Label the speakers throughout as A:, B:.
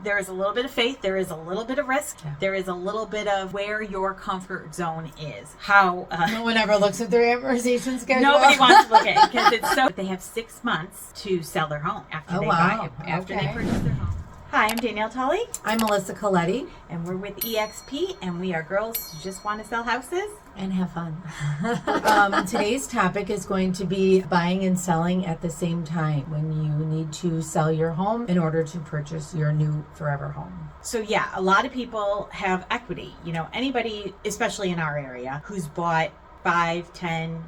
A: There is a little bit of faith. There is a little bit of risk. Yeah. There is a little bit of where your comfort zone is. How
B: no one ever looks at their amortization schedule.
A: Nobody wants to look at it because it's so. They have 6 months to sell their home after they buy it, after they purchase their home. Hi, I'm Danielle Tully.
B: I'm M Colletti.
A: And we're with EXP, and we are girls who just want to sell houses.
B: And have fun. Today's topic is going to be buying and selling at the same time when you need to sell your home in order to purchase your new forever home.
A: So yeah, a lot of people have equity. You know, anybody, especially in our area, who's bought 5, 10,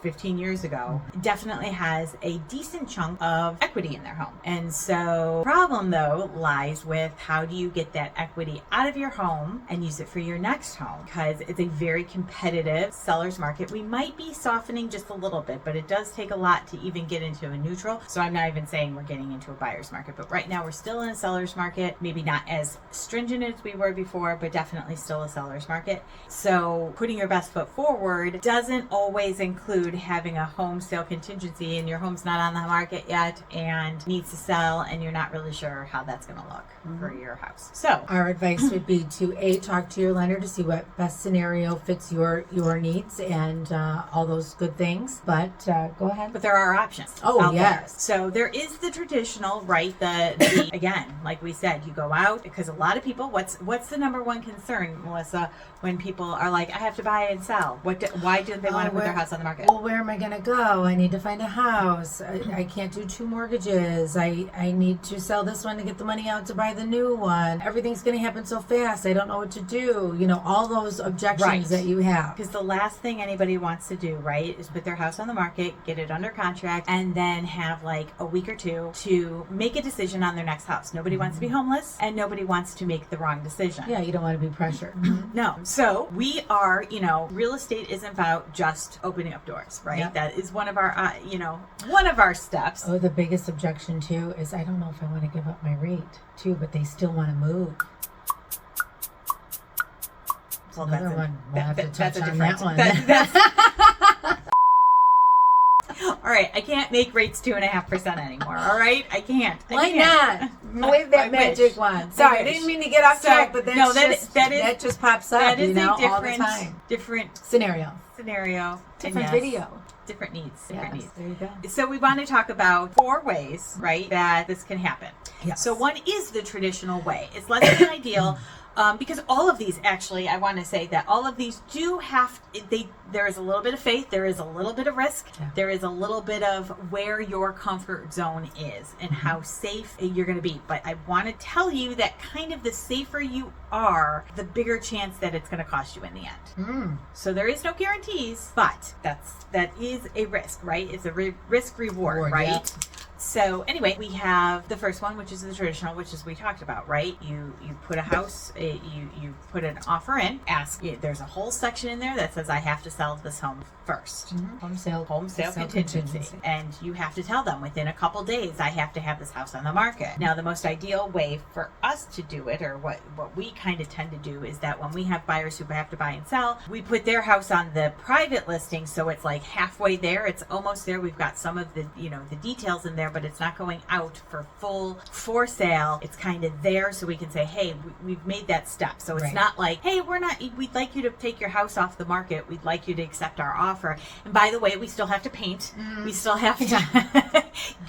A: 15 years ago definitely has a decent chunk of equity in their home. And so the problem though lies with how do you get that equity out of your home and use it for your next home, because it's a very competitive seller's market. We might be softening just a little bit, but it does take a lot to even get into a neutral. So I'm not even saying we're getting into a buyer's market, but right now we're still in a seller's market, maybe not as stringent as we were before, but definitely still a seller's market. So putting your best foot forward doesn't always include having a home sale contingency and your home's not on the market yet and needs to sell and you're not really sure how that's going to look for your house. So
B: our advice would be to talk to your lender to see what best scenario fits your needs and all those good things. But go ahead.
A: But there are options.
B: Oh, yes.
A: There. So there is the traditional, right? The again, like we said, you go out because a lot of people. What's the number one concern, Melissa, when people are like, I have to buy and sell? Why do they want to put their house on the market?
B: Well, where am I going to go? I need to find a house. I can't do 2 mortgages. I need to sell this one to get the money out to buy the new one. Everything's going to happen so fast. I don't know what to do. You know, all those objections that you have.
A: Because the last thing anybody wants to do, right, is put their house on the market, get it under contract, and then have like a week or 2 to make a decision on their next house. Nobody wants to be homeless, and nobody wants to make the wrong decision.
B: Yeah, you don't want to be pressured.
A: No. So we are, real estate isn't about just opening up doors, right?
B: Yep.
A: That is one of our, one of our steps.
B: Oh, the biggest objection too is I don't know if I want to give up my rate too, but they still want to move.
A: Well,
B: another one. We'll have to touch on that one.
A: All right, I can't make rates 2.5% anymore. All right, I can't.
B: Why not? Wave that magic wand. Sorry, I didn't mean to get off track, but that just pops up.
A: That is
B: all the
A: time. Different
B: scenario,
A: different
B: video.
A: Different needs.
B: There you go.
A: So we want to talk about 4 ways, right, that this can happen.
B: Yes.
A: So one is the traditional way. It's less than ideal. Because all of these, actually, I want to say that all of these do there is a little bit of faith, there is a little bit of risk, there is a little bit of where your comfort zone is and how safe you're going to be. But I want to tell you that kind of the safer you are, the bigger chance that it's going to cost you in the end. So there is no guarantees, but that is a risk, right? It's a risk reward, right? Yeah. So anyway, we have the first one, which is the traditional, which is we talked about, right? You put a house, you put an offer in, there's a whole section in there that says I have to sell this home first.
B: Home sale
A: contingency. And you have to tell them within a couple days, I have to have this house on the market. Now, the most ideal way for us to do it, or what we kind of tend to do, is that when we have buyers who have to buy and sell, we put their house on the private listing, so it's like halfway there, it's almost there. We've got some of the the details in there, but it's not going out for sale. It's kind of there, so we can say, hey, we've made that step. So it's not like, hey, we'd like you to take your house off the market. We'd like you to accept our offer. And by the way, we still have to paint. We still have to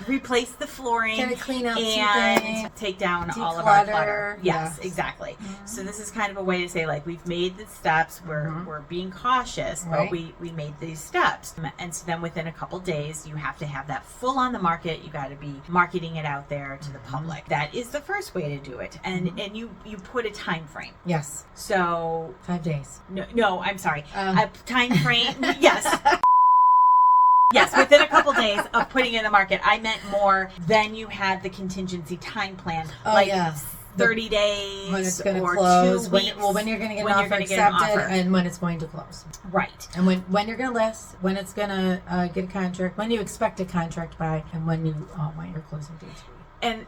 A: replace the flooring.
B: Gotta clean out
A: and take down all of our clutter. Yes, exactly. So this is kind of a way to say, like, we've made the steps. We're being cautious, but we made these steps. And so then within a couple days, you have to have that full on the market. You got to be marketing it out there to the public. That is the first way to do it. And you put a time frame.
B: Yes.
A: So
B: 5 days.
A: No, I'm sorry. A time frame. Yes. Yes, within a couple days of putting it in the market. I meant more than you had the contingency time plan. 30 days
B: when it's going to
A: or
B: close,
A: 2 weeks.
B: when you're going to get an offer accepted and when it's going to close.
A: Right.
B: And when you're going to list, when it's going to get a contract, when you expect a contract by, and when you want your closing dates to be.
A: And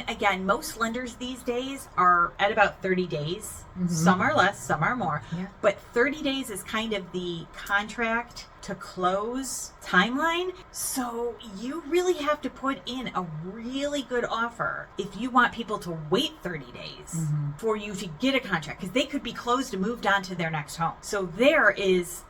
A: again, most lenders these days are at about 30 days. Some are less, some are more. Yeah. But 30 days is kind of the contract to close timeline. So you really have to put in a really good offer if you want people to wait 30 days for you to get a contract, because they could be closed and moved on to their next home. So there is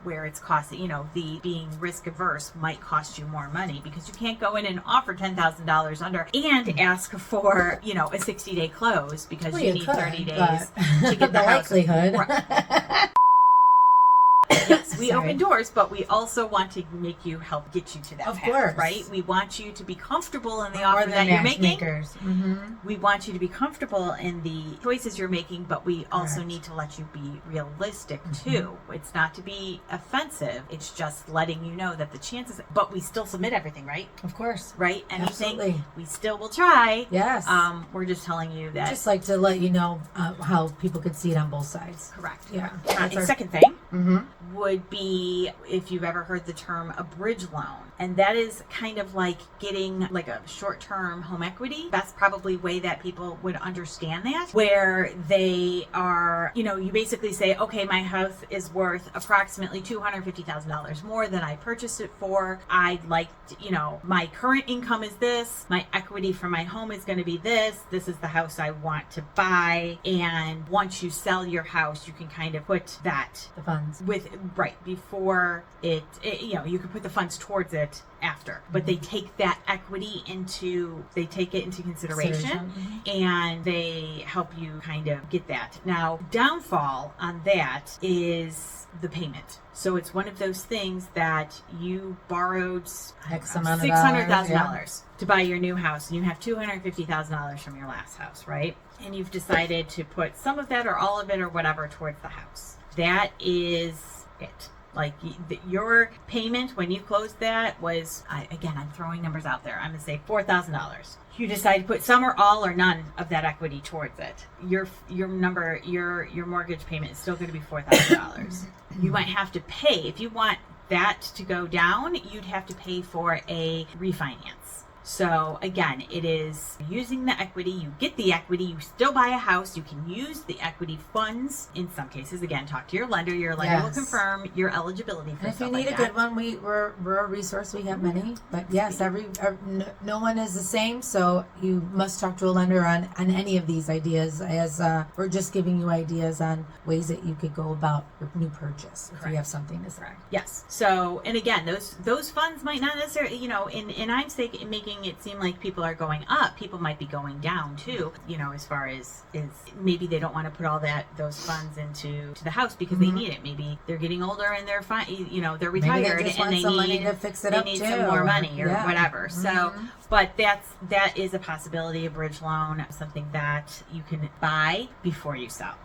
A: where it's costing, the being risk averse might cost you more money, because you can't go in and offer $10,000 under and ask for, a 60-day close, because you need 30 days to get the
B: likelihood.
A: Right. Yes, we open doors, but we also want to make you help get you to that path,
B: course.
A: right? We want you to be comfortable in the offer that you're making. We want you to be comfortable in the choices you're making, but we also need to let you be realistic too. It's not to be offensive. It's just letting you know that the chances, but we still submit everything, right?
B: Of course.
A: Right? Anything,
B: Absolutely.
A: we still will try.
B: Yes.
A: We're just telling you that.
B: Just like to let you know how people could see it on both sides.
A: Correct.
B: Yeah.
A: And second thing would be, if you've ever heard the term, a bridge loan. And that is kind of like getting like a short-term home equity. That's probably a way that people would understand that, where they are, you basically say, okay, my house is worth approximately $250,000 more than I purchased it for. I'd like, my current income is this, my equity for my home is going to be this is the house I want to buy. And once you sell your house, you can kind of put that,
B: the funds,
A: before it you can put the funds towards it after, but they take that equity into consideration, and they help you kind of get that. Now, downfall on that is the payment. So it's one of those things that you borrowed $600,000 to buy your new house, and you have $250,000 from your last house, right? And you've decided to put some of that or all of it or whatever towards the house. That is it. Like your payment when you closed that was, again, I'm throwing numbers out there. I'm going to say $4,000. You decide to put some or all or none of that equity towards it. Your mortgage payment is still going to be $4,000. You might have to pay, if you want that to go down, you'd have to pay for a refinance. So again, it is using the equity. You get the equity. You still buy a house. You can use the equity funds in some cases. Again, talk to your lender. Your lender will confirm your eligibility for stuff like that.
B: If you need a good one, we're a resource. We have many. But yes, no one is the same. So you must talk to a lender on any of these ideas. As we're just giving you ideas on ways that you could go about your new purchase if you have something to say.
A: Yes. So, and again, those funds might not necessarily, in I'm making it seem like people are going up, people might be going down too, as far as maybe they don't want to put all those funds into the house because they need it. Maybe they're getting older and they're fine, they're retired and they need
B: money to fix it up
A: need
B: too.
A: Some more money or whatever. So, but that is a possibility, a bridge loan, something that you can buy before you sell.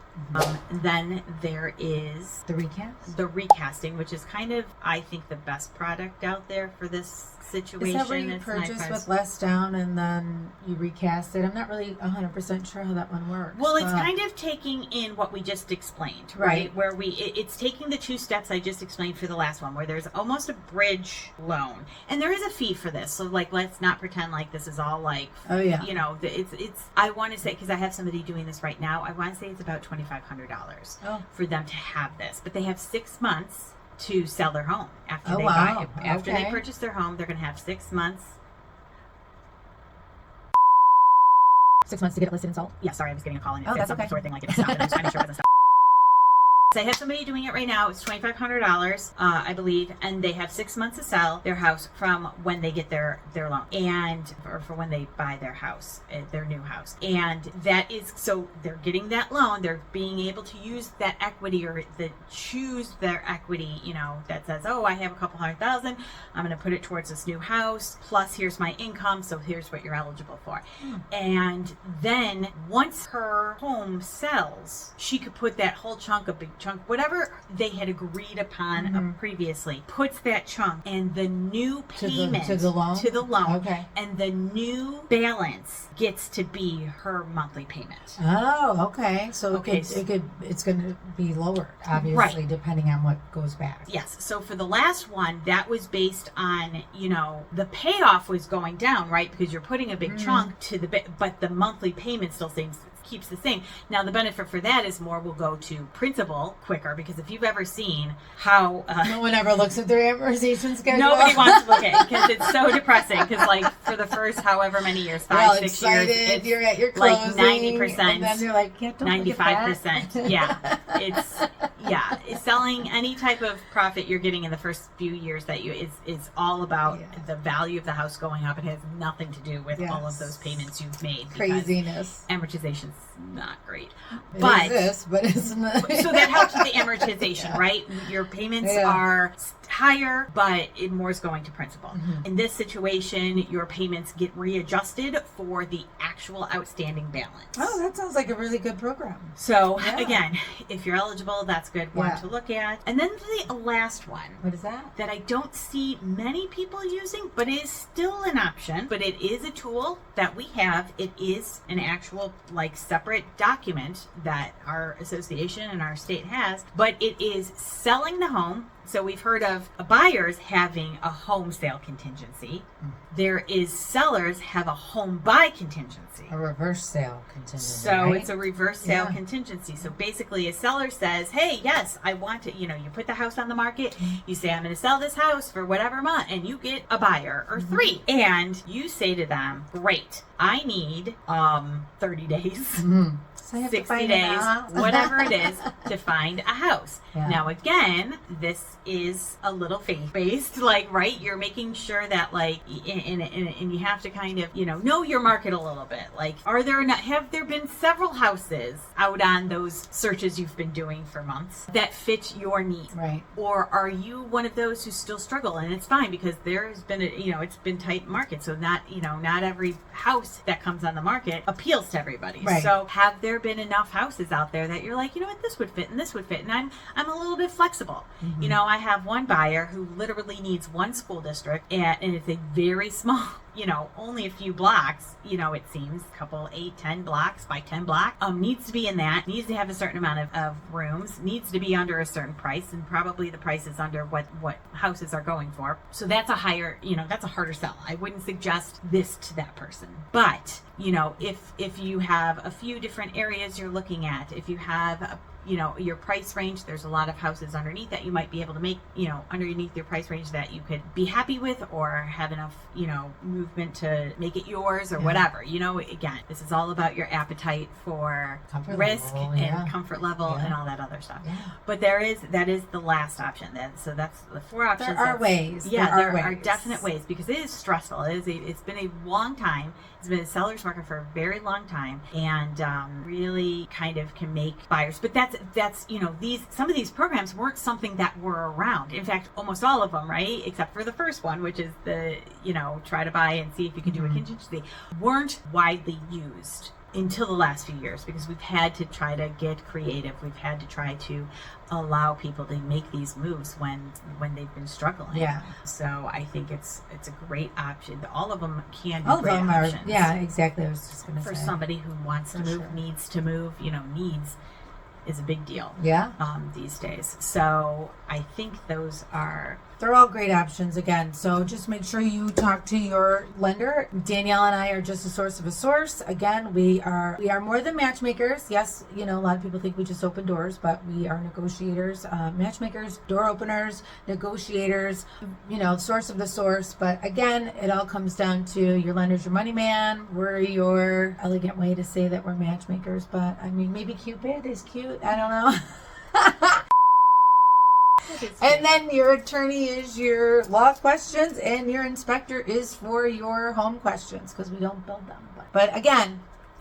A: Then there is the recasting, which is kind of, I think, the best product out there for this situation.
B: Is that where you purchase with less down and then you recast it? I'm not really 100% sure how that one works.
A: Well, it's kind of taking in what we just explained, right? Where it's taking the two steps I just explained for the last one, where there's almost a bridge loan, and there is a fee for this. So, let's not pretend like this is all like, it's. I want to say, because I have somebody doing this right now, I want to say it's about $2,500 for them to have this, but they have 6 months to sell their home after they purchase their home. They're going to have 6 months.
B: 6 months to get it listed and sold?
A: Yeah, sorry, I was getting a call and it said some sort of thing like it stopped. I'm just trying to make sure it wasn't stopped. So I have somebody doing it right now. It's $2,500, I believe, and they have 6 months to sell their house from when they get their loan, or for when they buy their house, their new house. And that is, so they're getting that loan. They're being able to use that equity or choose their equity, that says, oh, I have a couple $100,000. I'm going to put it towards this new house. Plus, here's my income. So here's what you're eligible for. And then once her home sells, she could put that whole chunk, a big chunk, whatever they had agreed upon previously, puts that chunk and the new payment
B: to the loan,
A: and the new balance gets to be her monthly payment.
B: Oh, okay. So it's going to be lower, obviously, depending on what goes back.
A: Yes. So for the last one, that was based on, the payoff was going down, right? Because you're putting a big chunk to but the monthly payment still keeps the same. Now, the benefit for that is more will go to principal quicker, because if you've ever seen how
B: no one ever looks at their amortization schedule.
A: Nobody wants to look at it because it's so depressing. Because like for the first however many years, 5, 6 years, it's
B: you're at your
A: like
B: closing,
A: 90%,
B: and then you're like, don't
A: 95%. Yeah, it's selling any type of profit you're getting in the first few years that is all about the value of the house going up. It has nothing to do with all of those payments you've made.
B: Craziness.
A: Amortization's not great,
B: but it's not.
A: So that helps with the amortization, right? Your payments are higher, but more is going to principal. Mm-hmm. In this situation, your payments get readjusted for the actual outstanding balance.
B: Oh, that sounds like a really good program.
A: So again, if you're eligible, that's good one to look at. And then the last one.
B: What is that?
A: That I don't see many people using, but it is still an option. But it is a tool that we have. It is an actual like separate document that our association and our state has, but it is selling the home. So we've heard of buyers having a home sale contingency. There is sellers have a home buy contingency.
B: A reverse sale contingency.
A: So it's a reverse sale contingency. So basically a seller says, hey, yes, I want to, you put the house on the market. You say, I'm going to sell this house for whatever amount, and you get a buyer or 3. And you say to them, great, I need 30 days. 60 days, whatever it is, to find a house. Yeah. Now, again, this is a little faith-based, like, right? You're making sure that, like, and you have to kind of, know your market a little bit. Like, have there been several houses out on those searches you've been doing for months that fit your need?
B: Right.
A: Or are you one of those who still struggle? And it's fine, because there's been it's been tight market. So not every house that comes on the market appeals to everybody.
B: Right.
A: So have there been enough houses out there that you're like, this would fit and this would fit, and I'm a little bit flexible. Mm-hmm. I have one buyer who literally needs one school district, and it's a very small, only a few blocks, it seems, a couple 8, 10 blocks by 10 blocks, needs to be in that, needs to have a certain amount of rooms, needs to be under a certain price, and probably the price is under what houses are going for. So that's a higher, that's a harder sell. I wouldn't suggest this to that person. But, if you have a few different areas you're looking at, if you have your price range, there's a lot of houses underneath that you might be able to make, underneath your price range that you could be happy with, or have enough, movement to make it yours, or whatever. Again, this is all about your appetite for
B: comfort
A: risk
B: level,
A: and comfort level and all that other stuff. Yeah. But that is the last option then. So that's the 4 options.
B: There are ways.
A: Yeah, there are definite ways, because it is stressful. It's been a long time. It's been a seller's market for a very long time, and really kind of can make buyers. But that's some of these programs weren't something that were around. In fact, almost all of them, right, except for the first one, which is the try to buy and see if you can do a contingency, weren't widely used until the last few years, because we've had to try to get creative. We've had to try to allow people to make these moves when they've been struggling. Yeah. So I think it's a great option. All of them can be great options.
B: Yeah, exactly. I was just going to say.
A: For somebody who wants to move, needs to move, needs is a big deal.
B: Yeah.
A: These days. So I think
B: they're all great options again. So just make sure you talk to your lender. Danielle and I are just a source of a source. Again, we are more than matchmakers. Yes, a lot of people think we just open doors, but we are negotiators, matchmakers, door openers, negotiators, source of the source. But again, it all comes down to your lender's your money man. We're your elegant way to say that we're matchmakers, but I mean, maybe Cupid is cute. I don't know. And then your attorney is your law questions, and your inspector is for your home questions, because we don't build them. But again,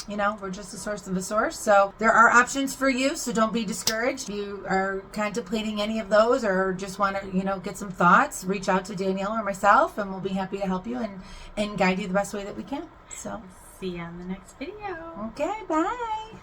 B: we're just a source of the source. So there are options for you. So don't be discouraged. If you are contemplating any of those, or just want to, get some thoughts, reach out to Danielle or myself, and we'll be happy to help you and guide you the best way that we can. So
A: see you on the next video.
B: Okay, bye.